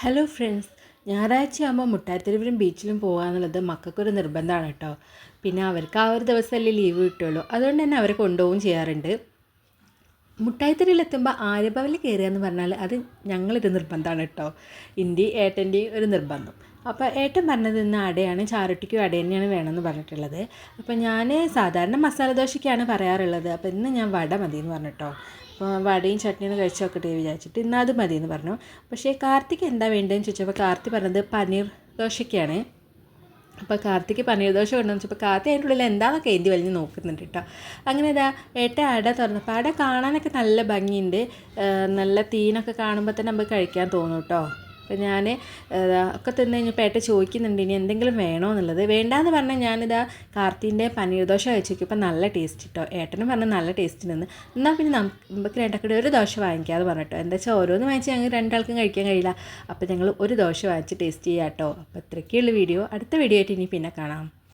Hello friends, ഞായറാഴ്ചയാകുമ്പോൾ മുട്ടായിത്തെരുവിലും ബീച്ചിലും പോകുക എന്നുള്ളത് മക്കൾക്കൊരു നിർബന്ധമാണ് കേട്ടോ. പിന്നെ അവർക്ക് ആ ഒരു ദിവസമല്ലേ ലീവ് കിട്ടുള്ളൂ, അതുകൊണ്ട് തന്നെ അവരെ കൊണ്ടുപോവുകയും ചെയ്യാറുണ്ട്. മുട്ടായിത്തെരുവിലെത്തുമ്പോൾ ആര്യഭവനിൽ കയറുക എന്ന് പറഞ്ഞാൽ അത് ഞങ്ങളൊരു നിർബന്ധമാണ് കേട്ടോ. എൻ്റെയും ഏട്ടൻ്റെയും ഒരു നിർബന്ധം. അപ്പോൾ ഏട്ടൻ പറഞ്ഞത് ഇന്ന് അടയാണ്, ചാറുട്ടിക്കും അട തന്നെയാണ് വേണമെന്ന് പറഞ്ഞിട്ടുള്ളത്. അപ്പോൾ ഞാൻ സാധാരണ മസാല ദോശയ്ക്കാണ് പറയാറുള്ളത്. അപ്പോൾ ഇന്ന് ഞാൻ വട മതി എന്ന് പറഞ്ഞിട്ടോ. അപ്പോൾ വടയും ചട്നിയും കഴിച്ച് നോക്കട്ടെ വിചാരിച്ചിട്ട് ഇന്ന് അത് മതി എന്ന് പറഞ്ഞു. പക്ഷേ കാർത്തിക് എന്താ വേണ്ടതെന്ന് ചോദിച്ചപ്പോൾ കാർത്തി പറഞ്ഞത് പനീർ ദോശയ്ക്കാണ്. അപ്പോൾ കാർത്തിക്ക് പനീർ ദോശ കൊണ്ടുവന്ന് വെച്ചപ്പോൾ കാർത്തി അതിൻ്റെ ഉള്ളിൽ എന്താണെന്നൊക്കെ എന്തി വലിഞ്ഞ് നോക്കുന്നുണ്ട് കേട്ടോ. അങ്ങനെ ഇതാ ഏട്ടൻ അട തുറന്നപ്പോൾ അട കാണാനൊക്കെ നല്ല ഭംഗിയുണ്ട്. നല്ല തീനൊക്കെ കാണുമ്പോൾ തന്നെ നമുക്ക് കഴിക്കാൻ തോന്നും കേട്ടോ. അപ്പോൾ ഞാൻ ഒക്കെ തിന്ന് കഴിഞ്ഞപ്പോൾ ഏട്ടൻ ചോദിക്കുന്നുണ്ട് ഇനി എന്തെങ്കിലും വേണോ എന്നുള്ളത്. വേണ്ടാന്ന് പറഞ്ഞാൽ ഞാനിതാ കാർത്തിൻ്റെ പനീർ ദോശ കഴിച്ച് നോക്കിയപ്പോൾ നല്ല ടേസ്റ്റ് കേട്ടോ. ഏട്ടനും പറഞ്ഞാൽ നല്ല ടേസ്റ്റ് നിന്ന്. എന്നാൽ പിന്നെ നമുക്ക് രണ്ടൊക്കെ ഒരു ദോശ വാങ്ങിക്കാമെന്ന് പറഞ്ഞിട്ടോ. എന്താ വെച്ചാൽ ഓരോന്ന് വാങ്ങിച്ച് ഞങ്ങൾ രണ്ടാൾക്കും കഴിക്കാൻ കഴിയില്ല. അപ്പോൾ ഞങ്ങൾ ഒരു ദോശ വാങ്ങിച്ച് ടേസ്റ്റ് ചെയ്യാം കേട്ടോ. അപ്പോൾ ഇത്രയൊക്കെയുള്ള വീഡിയോ. അടുത്ത വീഡിയോ ആയിട്ട് ഇനി പിന്നെ കാണാം.